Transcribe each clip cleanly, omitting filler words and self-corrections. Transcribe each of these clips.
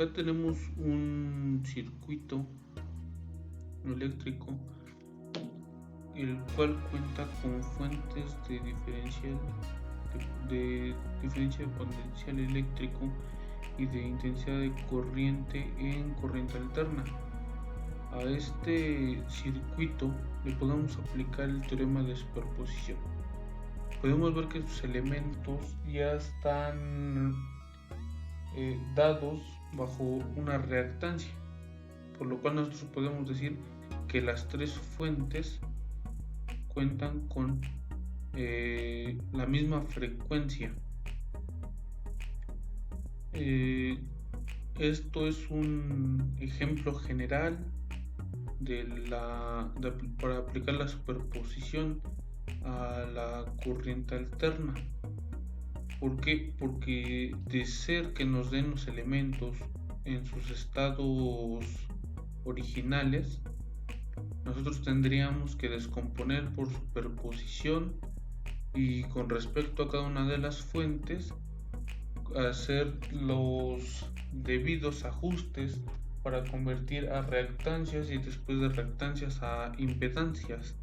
Acá tenemos un circuito eléctrico, el cual cuenta con fuentes de diferencia de potencial eléctrico y de intensidad de corriente en corriente alterna. A este circuito le podemos aplicar el teorema de superposición. Podemos ver que sus elementos ya están dados bajo una reactancia, por lo cual nosotros podemos decir que las tres fuentes cuentan con la misma frecuencia. Esto es un ejemplo general para aplicar la superposición a la corriente alterna. ¿Por qué? Porque de ser que nos den los elementos en sus estados originales, nosotros tendríamos que descomponer por superposición y con respecto a cada una de las fuentes hacer los debidos ajustes para convertir a reactancias y después de reactancias a impedancias.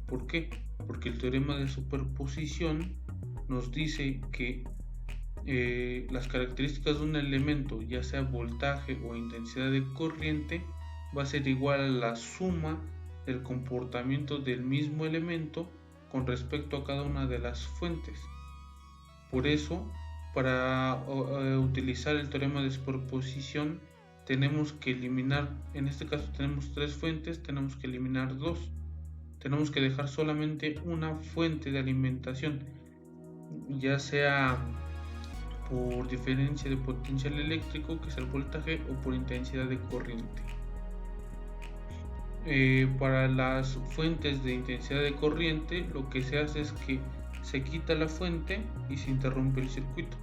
¿Por qué? Porque el teorema de superposición nos dice que las características de un elemento, ya sea voltaje o intensidad de corriente, va a ser igual a la suma del comportamiento del mismo elemento con respecto a cada una de las fuentes. Por eso, para utilizar el teorema de superposición, tenemos que eliminar, en este caso tenemos tres fuentes, tenemos que eliminar dos. Tenemos que dejar solamente una fuente de alimentación, ya sea por diferencia de potencial eléctrico, que es el voltaje, o por intensidad de corriente. Para las fuentes de intensidad de corriente, lo que se hace es que se quita la fuente y se interrumpe el circuito.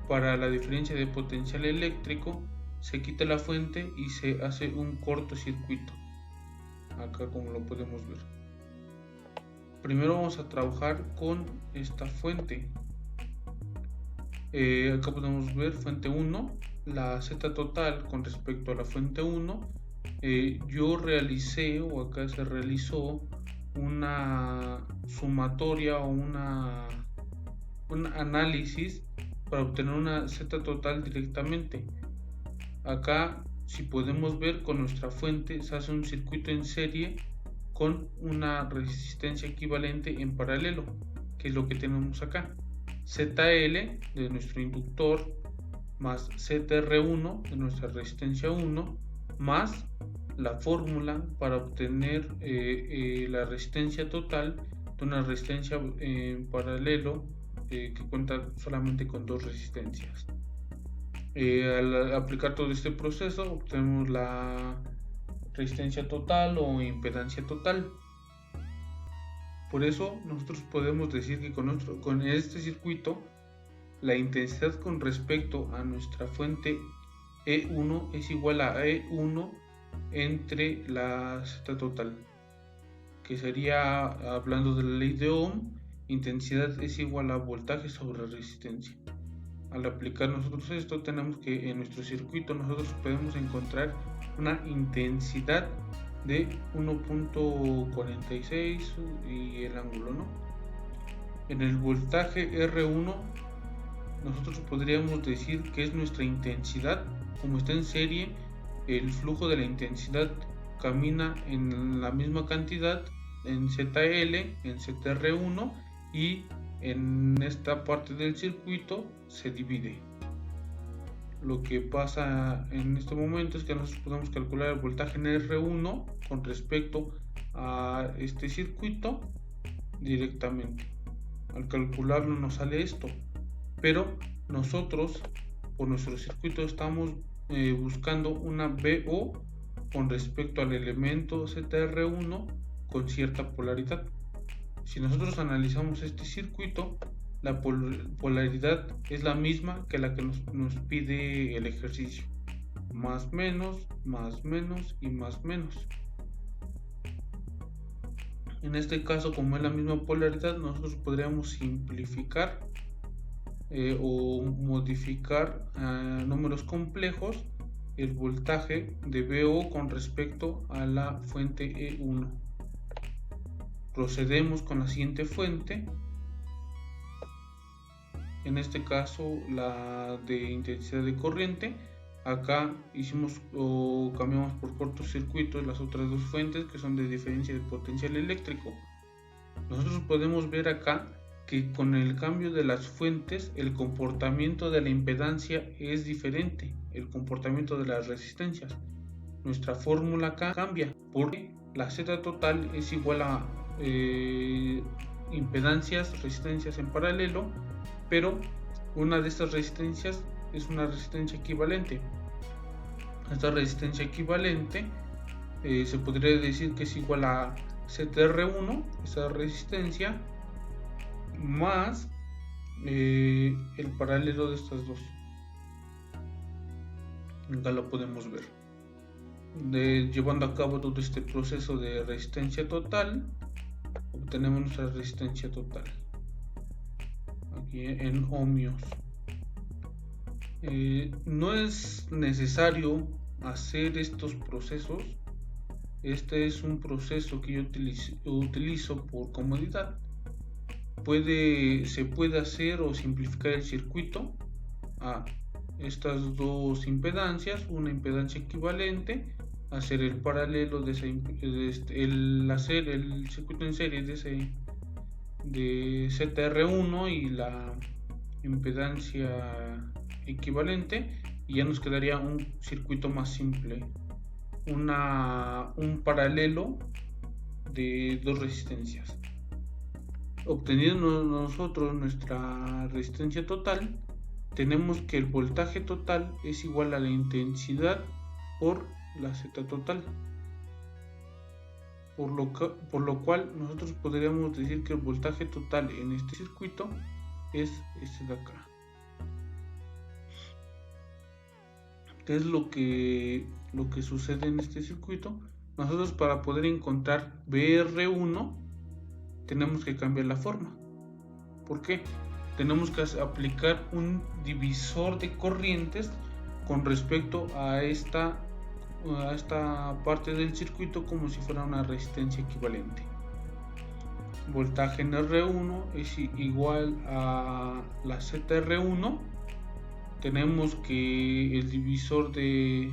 Para la diferencia de potencial eléctrico, se quita la fuente y se hace un cortocircuito. Acá, como lo podemos ver. Primero vamos a trabajar con esta fuente. Acá podemos ver fuente 1, la Z total con respecto a la fuente 1. Yo realicé, o acá se realizó, una sumatoria o un análisis para obtener una Z total directamente. Acá, si podemos ver, con nuestra fuente se hace un circuito en serie con una resistencia equivalente en paralelo, que es lo que tenemos acá. ZL de nuestro inductor más ZR1 de nuestra resistencia 1 más la fórmula para obtener la resistencia total de una resistencia en paralelo que cuenta solamente con dos resistencias. Al aplicar todo este proceso obtenemos la resistencia total o impedancia total. Por eso nosotros podemos decir que con este circuito la intensidad con respecto a nuestra fuente E1 es igual a E1 entre la Z total, que sería, hablando de la ley de Ohm, intensidad es igual a voltaje sobre resistencia. Al aplicar nosotros esto, tenemos que en nuestro circuito nosotros podemos encontrar una intensidad de 1.46 y el ángulo, ¿no? En el voltaje R1 nosotros podríamos decir que es nuestra intensidad. Como está en serie, el flujo de la intensidad camina en la misma cantidad en ZL, en ZR1, y en esta parte del circuito se divide. Lo que pasa en este momento es que nosotros podemos calcular el voltaje en R1 con respecto a este circuito directamente. Al calcularlo nos sale esto, pero nosotros por nuestro circuito estamos buscando una VO con respecto al elemento ZR1 con cierta polaridad. Si nosotros analizamos este circuito, la polaridad es la misma que la que nos pide el ejercicio: más menos, más menos y más menos. En este caso, como es la misma polaridad, nosotros podríamos simplificar o modificar números complejos el voltaje de VO con respecto a la fuente E1. Procedemos con la siguiente fuente, en este caso la de intensidad de corriente. Acá hicimos o cambiamos por cortocircuito las otras dos fuentes que son de diferencia de potencial eléctrico. Nosotros podemos ver acá que con el cambio de las fuentes el comportamiento de la impedancia es diferente, el comportamiento de las resistencias. Nuestra fórmula acá cambia porque la Z total es igual a impedancias, resistencias en paralelo, pero una de estas resistencias es una resistencia equivalente. Esta resistencia equivalente se podría decir que es igual a ZR1, esa resistencia, más el paralelo de estas dos. Acá lo podemos ver. Llevando a cabo todo este proceso de resistencia total, obtenemos nuestra resistencia total aquí en ohmios. No es necesario hacer estos procesos. Este es un proceso que yo utilizo por comodidad. Se puede hacer o simplificar el circuito a estas dos impedancias, una impedancia equivalente, hacer el paralelo de hacer el circuito en serie de ZR1 y la impedancia equivalente, y ya nos quedaría un circuito más simple, un paralelo de dos resistencias. Obteniendo nosotros nuestra resistencia total, tenemos que el voltaje total es igual a la intensidad por la Z total, por lo cual nosotros podríamos decir que el voltaje total en este circuito es este de acá. ¿Qué es lo que sucede en este circuito? Nosotros, para poder encontrar BR1, tenemos que cambiar la forma. ¿Por qué? Tenemos que aplicar un divisor de corrientes con respecto a esta parte del circuito, como si fuera una resistencia equivalente. Voltaje en R1 es igual a la ZR1. Tenemos que el divisor de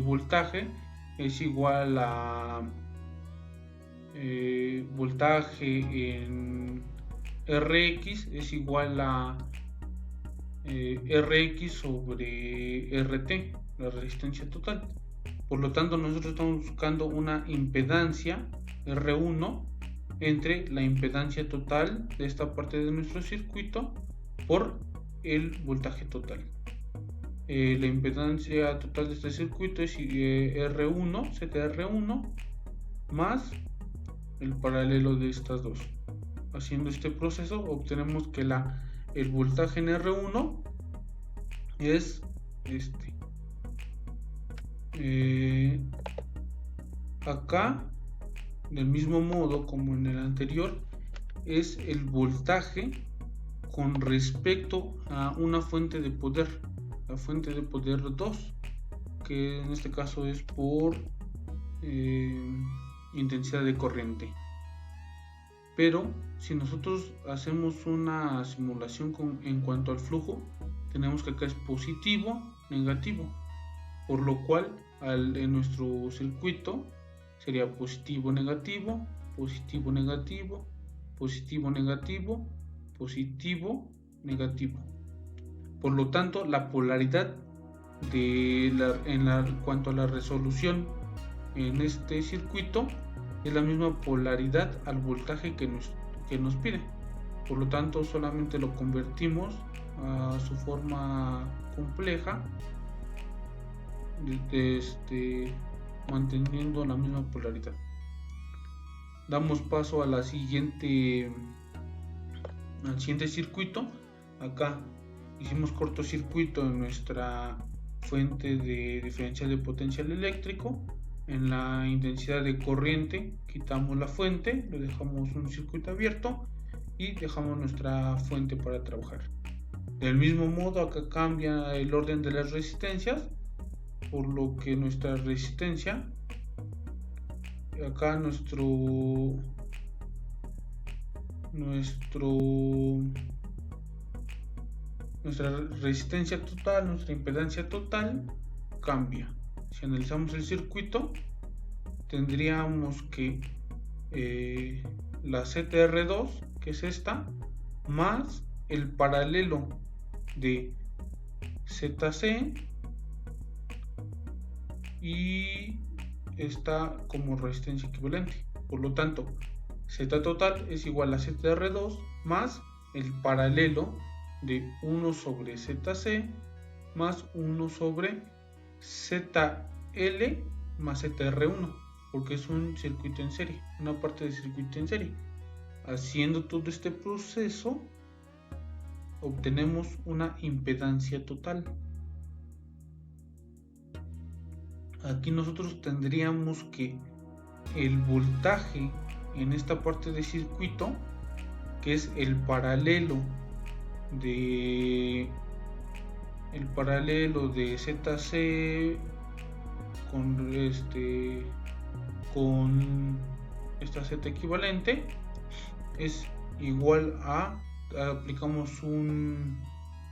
voltaje es igual a voltaje en Rx es igual a Rx sobre RT, la resistencia total. Por lo tanto, nosotros estamos buscando una impedancia R1 entre la impedancia total de esta parte de nuestro circuito por el voltaje total. La impedancia total de este circuito es R1, ZR1, más el paralelo de estas dos. Haciendo este proceso obtenemos que el voltaje en R1 es este. Acá, del mismo modo como en el anterior, es el voltaje con respecto a una fuente de poder, la fuente de poder 2, que en este caso es por intensidad de corriente. Pero si nosotros hacemos una simulación en cuanto al flujo, tenemos que acá es positivo, negativo, por lo cual en nuestro circuito sería positivo, negativo, positivo, negativo, positivo, negativo, positivo, negativo. Por lo tanto, la polaridad en cuanto a la resolución en este circuito es la misma polaridad al voltaje que nos pide. Por lo tanto, solamente lo convertimos a su forma compleja, manteniendo la misma polaridad. Damos paso al siguiente circuito. Acá hicimos cortocircuito en nuestra fuente de diferencial de potencial eléctrico. En la intensidad de corriente quitamos la fuente, le dejamos un circuito abierto y dejamos nuestra fuente para trabajar. Del mismo modo, acá cambia el orden de las resistencias, por lo que nuestra resistencia, acá nuestra resistencia total, nuestra impedancia total cambia. Si analizamos el circuito, tendríamos que la ZR2, que es esta, más el paralelo de ZC, y está como resistencia equivalente. Por lo tanto, Z total es igual a ZR2 más el paralelo de 1 sobre ZC más 1 sobre ZL más ZR1, porque es un circuito en serie, una parte de circuito en serie. Haciendo todo este proceso, obtenemos una impedancia total. Aquí nosotros tendríamos que el voltaje en esta parte de circuito, que es el paralelo de ZC con esta Z equivalente, es igual a, aplicamos un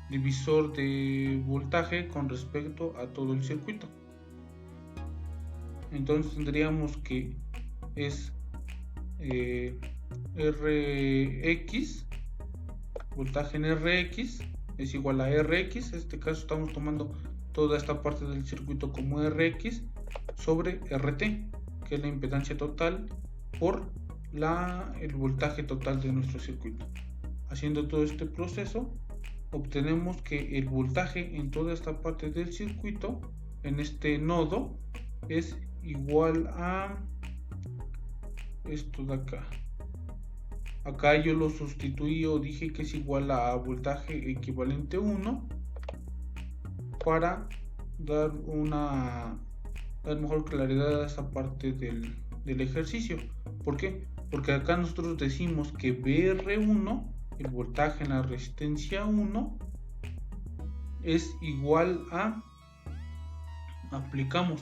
divisor de voltaje con respecto a todo el circuito. Entonces tendríamos que es Rx, voltaje en Rx es igual a Rx, en este caso estamos tomando toda esta parte del circuito como Rx sobre RT, que es la impedancia total por el voltaje total de nuestro circuito. Haciendo todo este proceso, obtenemos que el voltaje en toda esta parte del circuito, en este nodo, es igual a esto de acá. Acá yo lo sustituí o dije que es igual a voltaje equivalente 1 para dar mejor claridad a esta parte del ejercicio. ¿Por qué? Porque acá nosotros decimos que BR1, el voltaje en la resistencia 1, es igual a, aplicamos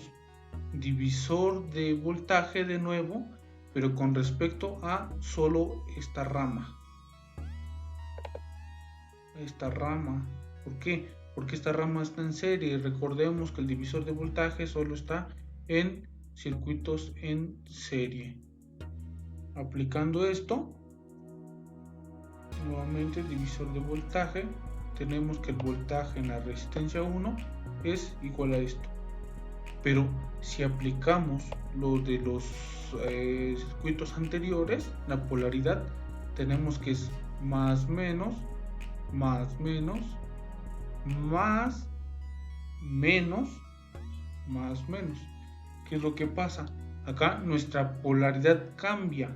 divisor de voltaje de nuevo, pero con respecto a solo esta rama. ¿Por qué? Porque esta rama está en serie. Recordemos que el divisor de voltaje solo está en circuitos en serie. Aplicando esto, nuevamente divisor de voltaje, tenemos que el voltaje en la resistencia 1 es igual a esto. Pero si aplicamos lo de los circuitos anteriores, la polaridad, tenemos que es más menos, más menos, más menos, más menos. ¿Qué es lo que pasa? Acá nuestra polaridad cambia.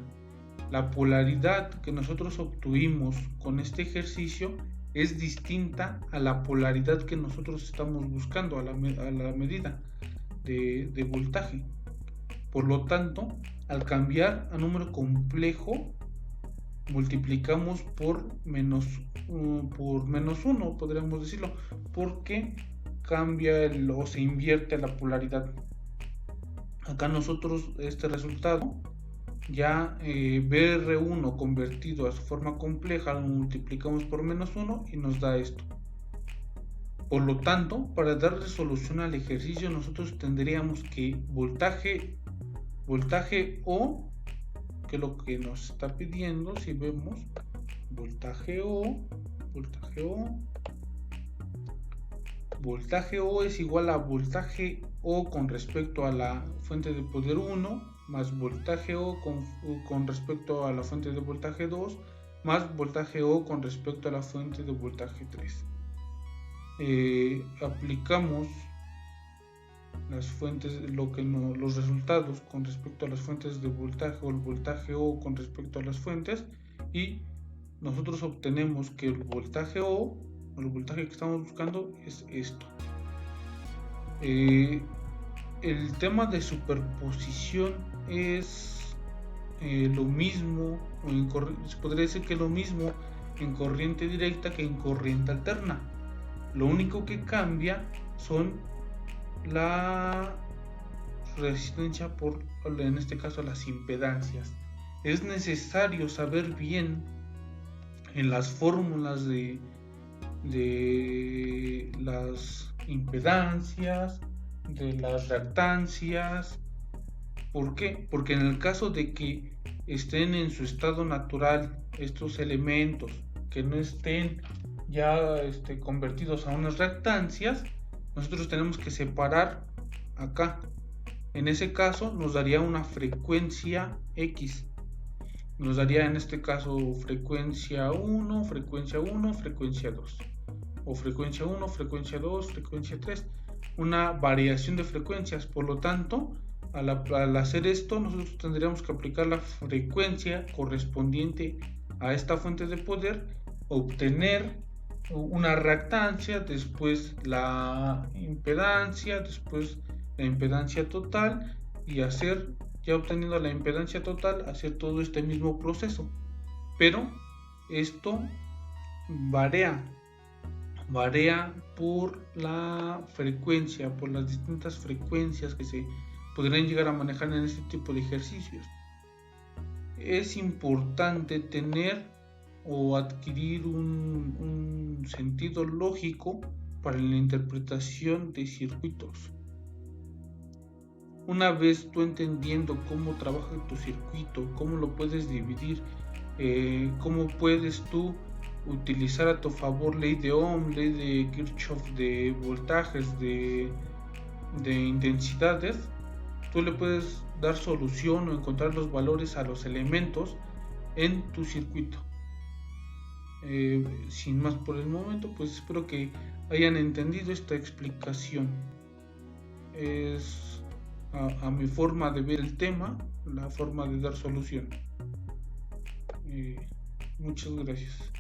La polaridad que nosotros obtuvimos con este ejercicio es distinta a la polaridad que nosotros estamos buscando, a la medida de voltaje. Por lo tanto, al cambiar a número complejo, multiplicamos por menos 1, podríamos decirlo, porque cambia o se invierte la polaridad. Acá nosotros este resultado, ya BR1 convertido a su forma compleja, lo multiplicamos por menos 1 y nos da esto. Por lo tanto, para darle solución al ejercicio, nosotros tendríamos que voltaje O, que es lo que nos está pidiendo, si vemos, voltaje O es igual a voltaje O con respecto a la fuente de poder 1, más voltaje O con respecto a la fuente de voltaje 2, más voltaje O con respecto a la fuente de voltaje 3. Aplicamos las fuentes, los resultados con respecto a las fuentes de voltaje o el voltaje O con respecto a las fuentes, y nosotros obtenemos que el voltaje O, el voltaje que estamos buscando, es esto. El tema de superposición es lo mismo, se podría decir que lo mismo en corriente directa que en corriente alterna. Lo único que cambia son la resistencia por, en este caso, las impedancias. Es necesario saber bien en las fórmulas de las impedancias, de las reactancias. ¿Por qué? Porque en el caso de que estén en su estado natural estos elementos, que no estén ya convertidos a unas reactancias, nosotros tenemos que separar acá. En ese caso nos daría una frecuencia X. Nos daría en este caso frecuencia 1, frecuencia 1, frecuencia 2. O frecuencia 1, frecuencia 2, frecuencia 3. Una variación de frecuencias. Por lo tanto, al hacer esto, nosotros tendríamos que aplicar la frecuencia correspondiente a esta fuente de poder, obtener una reactancia, después la impedancia, después la impedancia total, y hacer, ya obteniendo la impedancia total, hacer todo este mismo proceso. Pero esto varía por la frecuencia, por las distintas frecuencias que se podrían llegar a manejar en este tipo de ejercicios. Es importante tener o adquirir un sentido lógico para la interpretación de circuitos. Una vez tú entendiendo cómo trabaja tu circuito, cómo lo puedes dividir, cómo puedes tú utilizar a tu favor ley de Ohm, ley de Kirchhoff de voltajes, de intensidades, tú le puedes dar solución o encontrar los valores a los elementos en tu circuito. Sin más por el momento, pues espero que hayan entendido esta explicación. Es a mi forma de ver el tema, la forma de dar solución. Muchas gracias.